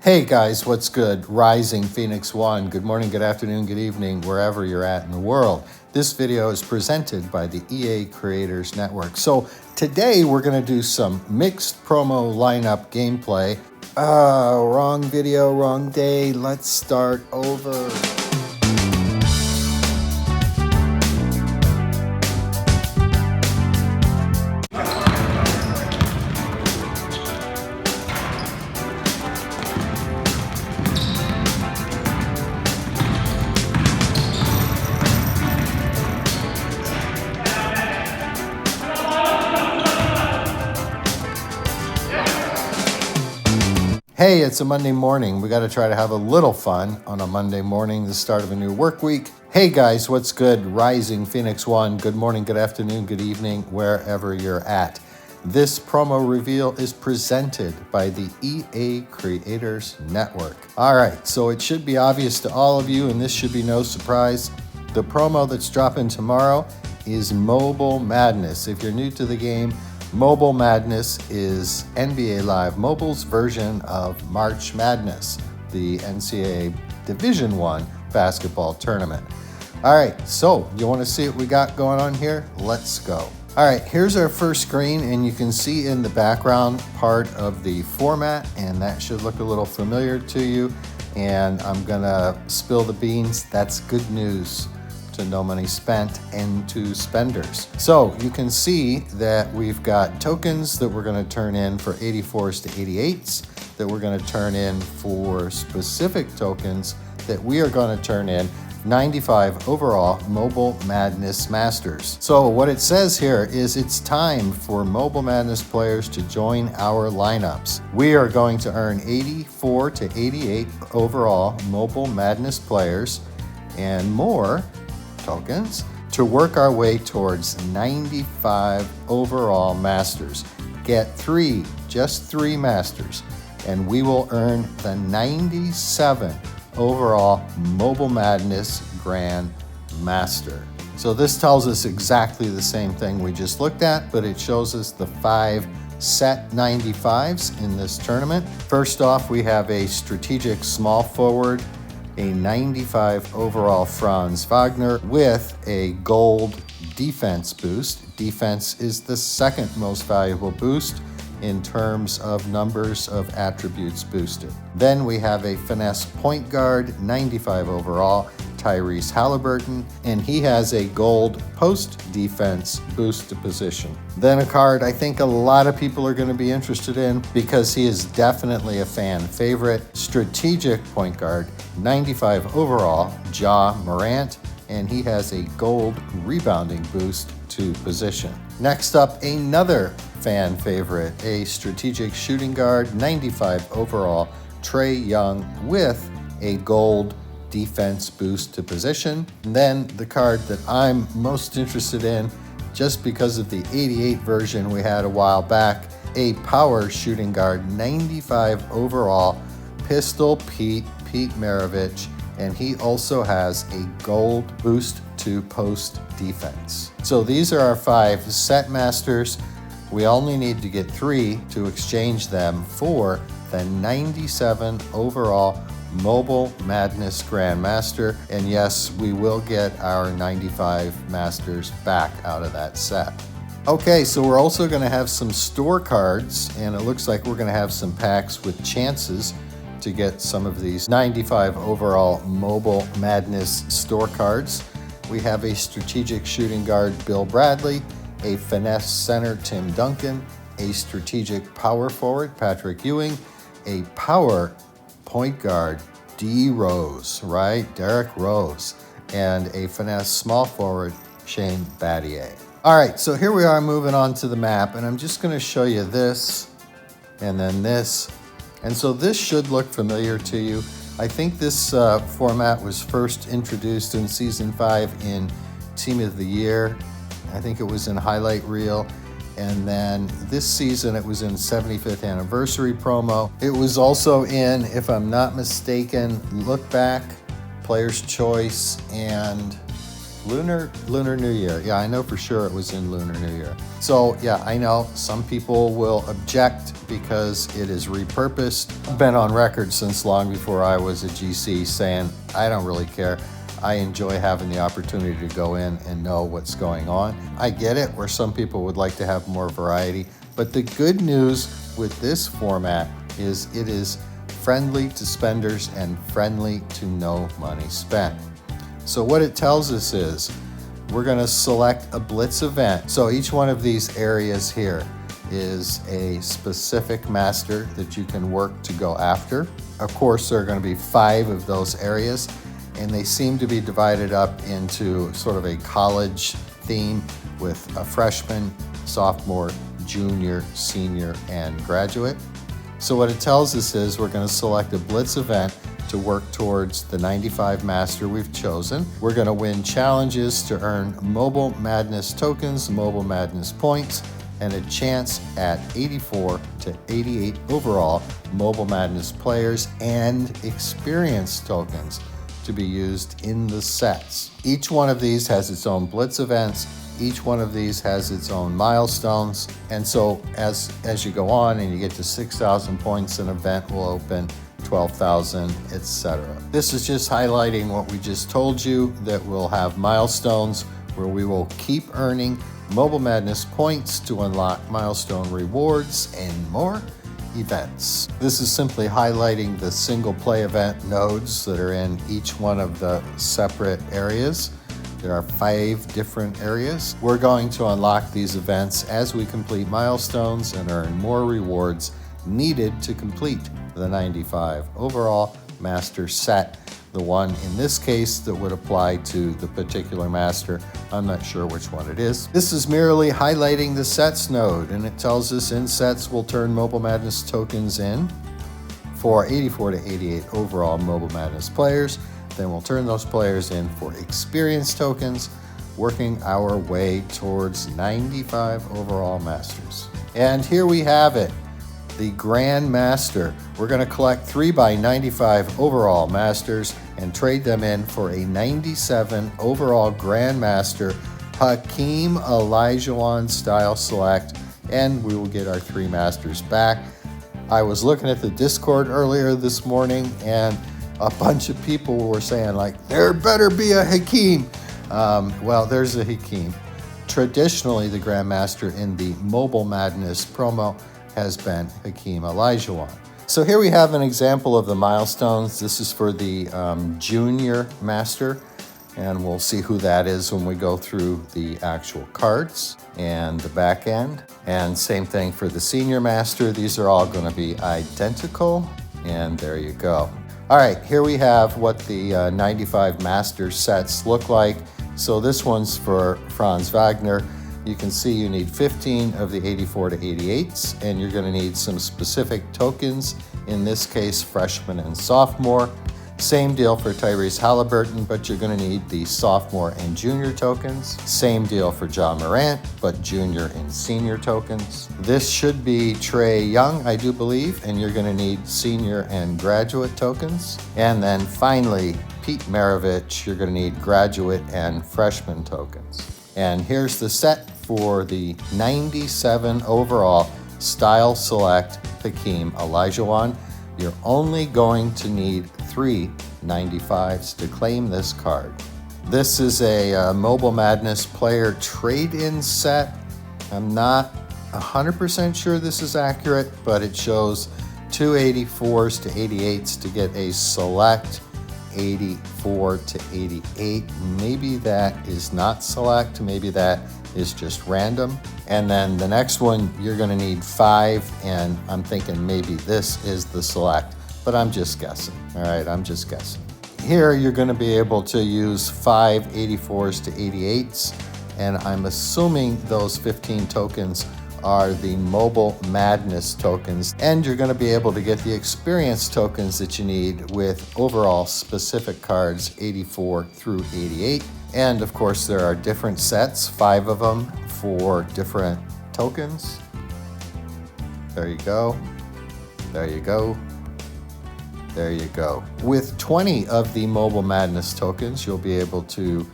Hey guys, what's good? Rising Phoenix One. Good morning, good afternoon, good evening, wherever you're at in the world. This video is presented by the EA Creators Network. So today we're going to do some mixed promo lineup gameplay. Wrong video, wrong day. Let's start over. Hey, it's a Monday morning. We got to try to have a little fun on a Monday morning, the start of a new work week. Hey guys, what's good? Rising Phoenix One. Good morning, good afternoon, good evening, wherever you're at. This promo reveal is presented by the EA Creators Network. All right, so it should be obvious to all of you, and this should be no surprise. The promo that's dropping tomorrow is Mobile Madness. If you're new to the game, Mobile Madness is NBA Live Mobile's version of March Madness, the NCAA Division I basketball tournament. All right, so you want to see what we got going on here? Let's go. All right, here's our first screen, and you can see in the background part of the format, and that should look a little familiar to you. And I'm gonna spill the beans. That's good news. To no money spent and to spenders. So you can see that we've got tokens that we're going to turn in for 84s to 88s, that we're going to turn in for specific tokens that we are going to turn in 95 overall Mobile Madness Masters. So what it says here is it's time for Mobile Madness players to join our lineups. We are going to earn 84 to 88 overall Mobile Madness players and more tokens to work our way towards 95 overall masters. Get just three masters, and we will earn the 97 overall Mobile Madness Grand Master. So this tells us exactly the same thing we just looked at, but it shows us the 5 set 95s in this tournament. First off, we have a strategic small forward, a 95 overall Franz Wagner with a gold defense boost. Defense is the second most valuable boost in terms of numbers of attributes boosted. Then we have a finesse point guard, 95 overall, Tyrese Halliburton, and he has a gold post defense boost to position. Then a card I think a lot of people are going to be interested in because he is definitely a fan favorite, strategic point guard, 95 overall, Ja Morant, and he has a gold rebounding boost to position. Next up, another fan favorite, a strategic shooting guard, 95 overall, Trae Young with a gold defense boost to position. And then the card that I'm most interested in, just because of the 88 version we had a while back, a power shooting guard, 95 overall, Pistol Pete Maravich, and he also has a gold boost to post defense. So these are our 5 set masters. We only need to get 3 to exchange them for the 97 overall Mobile Madness Grandmaster. And yes, we will get our 95 masters back out of that set. Okay, so we're also going to have some store cards, and it looks like we're going to have some packs with chances to get some of these 95 overall Mobile Madness store cards. We have a strategic shooting guard, Bill Bradley, a finesse center, Tim Duncan, a strategic power forward, Patrick Ewing, a power point guard, D Rose, right? Derrick Rose, and a finesse small forward, Shane Battier. All right, so here we are moving on to the map, and I'm just going to show you this and then this. And so this should look familiar to you. I think this format was first introduced in Season 5 in Team of the Year. I think it was in Highlight Reel. And then this season it was in 75th Anniversary promo. It was also in, if I'm not mistaken, Look Back, Player's Choice, and Lunar New Year. Yeah, I know for sure it was in Lunar New Year. So yeah, I know some people will object because it is repurposed. I've been on record since long before I was a GC saying I don't really care. I enjoy having the opportunity to go in and know what's going on. I get it where some people would like to have more variety, but the good news with this format is it is friendly to spenders and friendly to no money spent. So what it tells us is we're going to select a blitz event. So each one of these areas here is a specific master that you can work to go after. Of course, there are going to be 5 of those areas, and they seem to be divided up into sort of a college theme with a freshman, sophomore, junior, senior, and graduate. So what it tells us is we're going to select a blitz event to work towards the 95 master we've chosen. We're going to win challenges to earn Mobile Madness tokens, Mobile Madness points, and a chance at 84 to 88 overall Mobile Madness players and experience tokens to be used in the sets. Each one of these has its own blitz events. Each one of these has its own milestones. And so as you go on and you get to 6,000 points, an event will open, 12,000, etc. This is just highlighting what we just told you, that we'll have milestones where we will keep earning Mobile Madness points to unlock milestone rewards and more events. This is simply highlighting the single play event nodes that are in each one of the separate areas. There are 5 different areas. We're going to unlock these events as we complete milestones and earn more rewards needed to complete the 95 overall master set. The one in this case that would apply to the particular master. I'm not sure which one it is. This is merely highlighting the sets node, and it tells us in sets we'll turn Mobile Madness tokens in for 84 to 88 overall Mobile Madness players. Then we'll turn those players in for experience tokens, working our way towards 95 overall masters. And here we have it, the Grand Master. We're going to collect 3 by 95 overall masters and trade them in for a 97 overall Grand Master Hakeem Olajuwon style select, and we will get our 3 masters back. I was looking at the Discord earlier this morning, and a bunch of people were saying, like, there better be a Hakeem. Well, there's a Hakeem. Traditionally, the Grandmaster in the Mobile Madness promo has been Hakeem Olajuwon. So here we have an example of the milestones. This is for the Junior Master, and we'll see who that is when we go through the actual cards and the back end. And same thing for the Senior Master. These are all going to be identical, and there you go. All right, here we have what the 95 master sets look like. So this one's for Franz Wagner. You can see you need 15 of the 84 to 88s, and you're going to need some specific tokens, in this case, freshman and sophomore. Same deal for Tyrese Halliburton, but you're going to need the sophomore and junior tokens. Same deal for John Morant, but junior and senior tokens. This should be Trae Young, I do believe, and you're going to need senior and graduate tokens. And then finally, Pete Maravich, you're going to need graduate and freshman tokens. And here's the set for the 97 overall Style Select Hakeem Olajuwon. You're only going to need 3 95s to claim this card. This is a Mobile Madness player trade-in set. I'm not 100% sure this is accurate, but it shows 2 84s to 88s to get a select 84 to 88. Maybe that is not select, maybe that is just random. And then the next one, you're going to need 5, and I'm thinking maybe this is the select, but I'm just guessing. All right, I'm just guessing. Here you're going to be able to use 5 84s to 88s, and I'm assuming those 15 tokens are the Mobile Madness tokens, and you're going to be able to get the experience tokens that you need with overall specific cards 84 through 88. And of course there are different sets, 5 of them for different tokens. There you go. There you go. There you go. With 20 of the Mobile Madness tokens, you'll be able to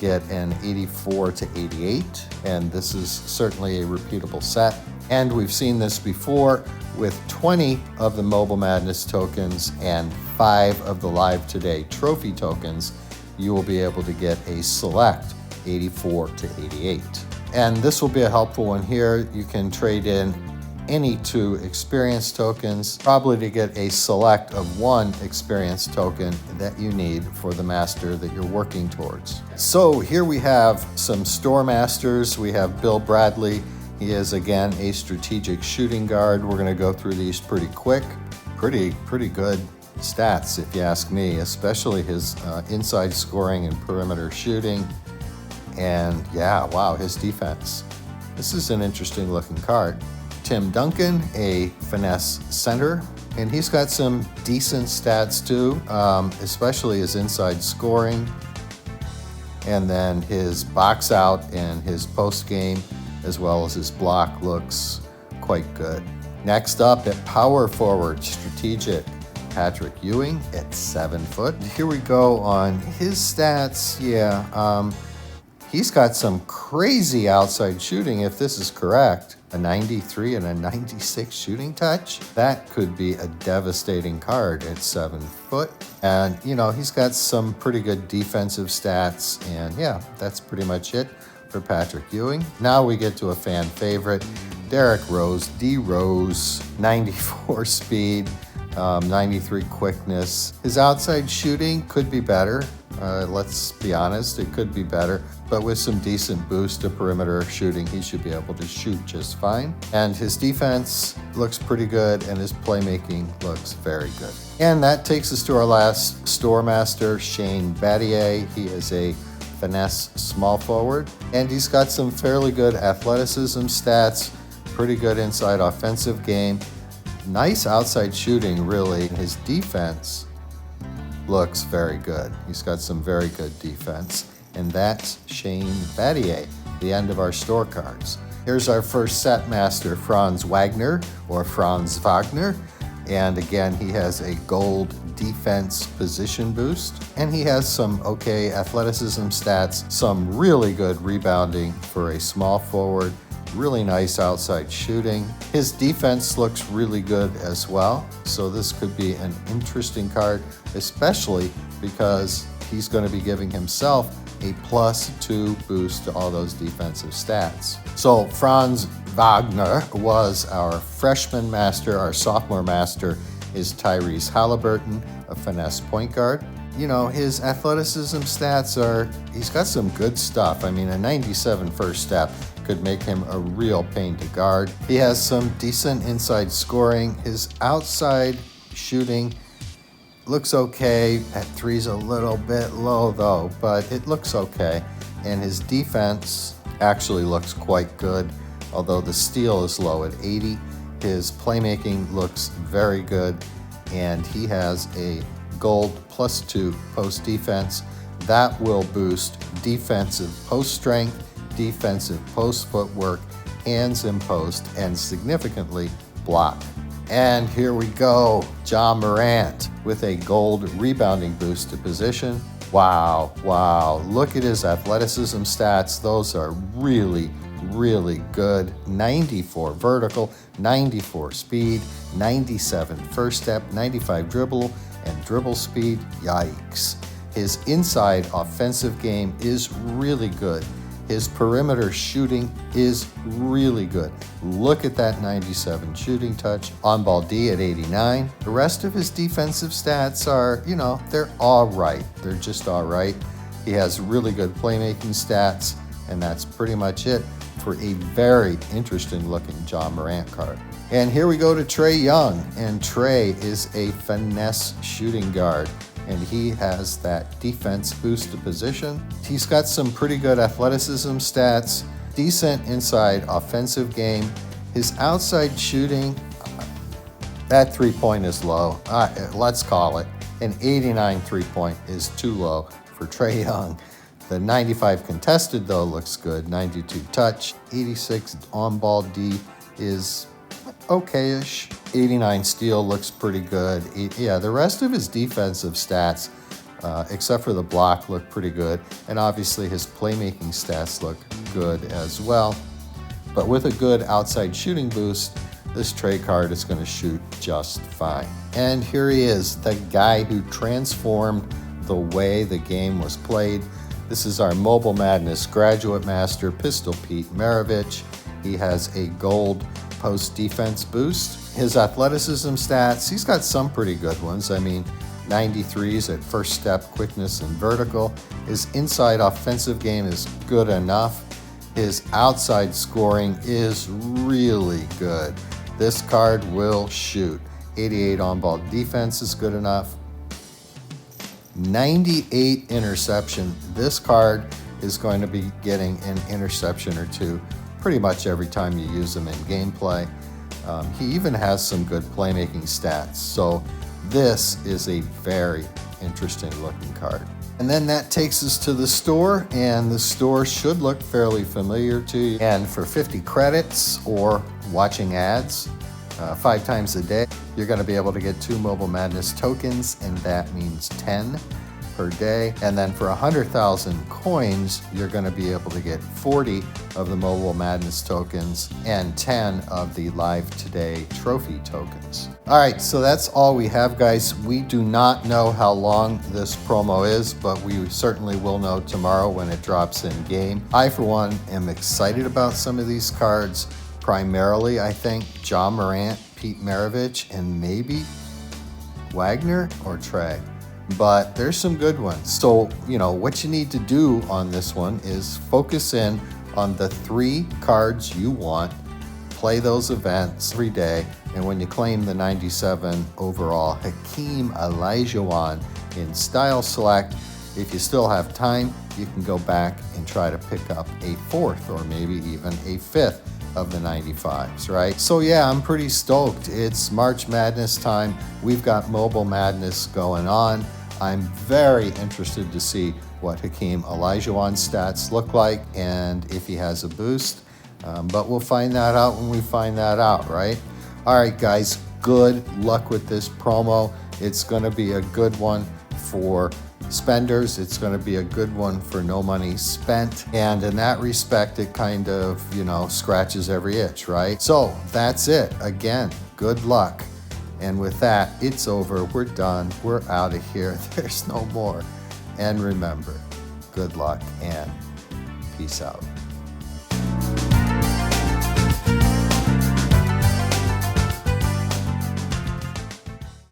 get an 84 to 88, and this is certainly a repeatable set. And we've seen this before with 20 of the Mobile Madness tokens and 5 of the Live Today trophy tokens. You will be able to get a select 84 to 88. And this will be a helpful one here. You can trade in any 2 experience tokens, probably to get a select of 1 experience token that you need for the master that you're working towards. So here we have some store masters. We have Bill Bradley. He is again a strategic shooting guard. We're going to go through these pretty quick. Pretty good stats if you ask me, especially his inside scoring and perimeter shooting. And yeah, wow, his defense. This is an interesting looking card. Tim Duncan, a finesse center, and he's got some decent stats too, especially his inside scoring, and then his box out and his post game, as well as his block, looks quite good. Next up at power forward, strategic, Patrick Ewing at 7 foot. Here we go on his stats. Yeah, he's got some crazy outside shooting if this is correct. A 93 and a 96 shooting touch. That could be a devastating card at 7 foot. And, you know, he's got some pretty good defensive stats. And yeah, that's pretty much it for Patrick Ewing. Now we get to a fan favorite, Derrick Rose, D Rose, 94 speed, 93 quickness. His outside shooting could be better. Let's be honest, it could be better. But with some decent boost to perimeter shooting, he should be able to shoot just fine. And his defense looks pretty good, and his playmaking looks very good. And that takes us to our last store master, Shane Battier. He is a finesse small forward, and he's got some fairly good athleticism stats, pretty good inside offensive game, nice outside shooting, really. His defense looks very good. He's got some very good defense. And that's Shane Battier, the end of our store cards. Here's our first set master, Franz Wagner, or Franz Wagner. And again, he has a gold defense position boost. And he has some okay athleticism stats, some really good rebounding for a small forward, really nice outside shooting. His defense looks really good as well. So this could be an interesting card, especially because he's going to be giving himself a +2 boost to all those defensive stats. So Franz Wagner was our freshman master. Our sophomore master is Tyrese Halliburton, a finesse point guard. You know, his athleticism stats he's got some good stuff. I mean, a 97 first step could make him a real pain to guard. He has some decent inside scoring. His outside shooting looks okay. At 3's a little bit low though, but it looks okay. And his defense actually looks quite good, although the steal is low at 80. His playmaking looks very good, and he has a gold +2 post defense. That will boost defensive post strength, defensive post footwork, hands in post, and significantly block. And here we go, Ja Morant with a gold rebounding boost to position. Wow, look at his athleticism stats. Those are really good. 94 vertical, 94 speed, 97 first step, 95 dribble and dribble speed. Yikes. His inside offensive game is really good. His perimeter shooting is really good. Look at that 97 shooting touch. On-ball D at 89. The rest of his defensive stats are, you know, they're all right. They're just all right. He has really good playmaking stats, and that's pretty much it for a very interesting looking Ja Morant card. And here we go to Trae Young, and Trae is a finesse shooting guard, and he has that defense boost to position. He's got some pretty good athleticism stats, decent inside offensive game. His outside shooting, that 3-point is low. Let's call it. An 89 3-point is too low for Trae Young. The 95 contested, though, looks good. 92 touch. 86 on-ball D is okay-ish. 89 steal looks pretty good. Yeah, the rest of his defensive stats except for the block, look pretty good. And obviously his playmaking stats look good as well. But with a good outside shooting boost, this Trey card is going to shoot just fine. And here he is, the guy who transformed the way the game was played. This is our Mobile Madness Graduate Master, Pistol Pete Maravich. He has a gold post defense boost. His athleticism stats, he's got some pretty good ones. I mean, 93s at first step, quickness, and vertical. His inside offensive game is good enough. His outside scoring is really good. This card will shoot. 88 on-ball defense is good enough. 98 interception. This card is going to be getting an interception or two pretty much every time you use him in gameplay. He even has some good playmaking stats. So this is a very interesting looking card. And then that takes us to the store, and the store should look fairly familiar to you. And for 50 credits or watching ads 5 times a day, you're going to be able to get 2 Mobile Madness tokens, and that means 10 per day. And then for 100,000 coins, you're going to be able to get 40 of the Mobile Madness tokens and 10 of the Live Today trophy tokens. All right, so that's all we have, guys. We do not know how long this promo is, but we certainly will know tomorrow when it drops in game. I, for one, am excited about some of these cards. Primarily, I think Ja Morant, Pete Maravich, and maybe Wagner or Trey. But there's some good ones. So, what you need to do on this one is focus in on the 3 cards you want, play those events every day, and when you claim the 97 overall Hakeem Olajuwon in Style Select, if you still have time, you can go back and try to pick up a 4th or maybe even a 5th of the 95s, right? So yeah, I'm pretty stoked. It's March Madness time. We've got Mobile Madness going on. I'm very interested to see what Hakeem Olajuwon's stats look like and if he has a boost. But we'll find that out when we find that out, right? All right, guys, good luck with this promo. It's going to be a good one for spenders. It's going to be a good one for no money spent. And in that respect, it kind of, scratches every itch, right? So that's it. Again, good luck. And with that, it's over. We're done. We're out of here. There's no more. And remember, good luck and peace out.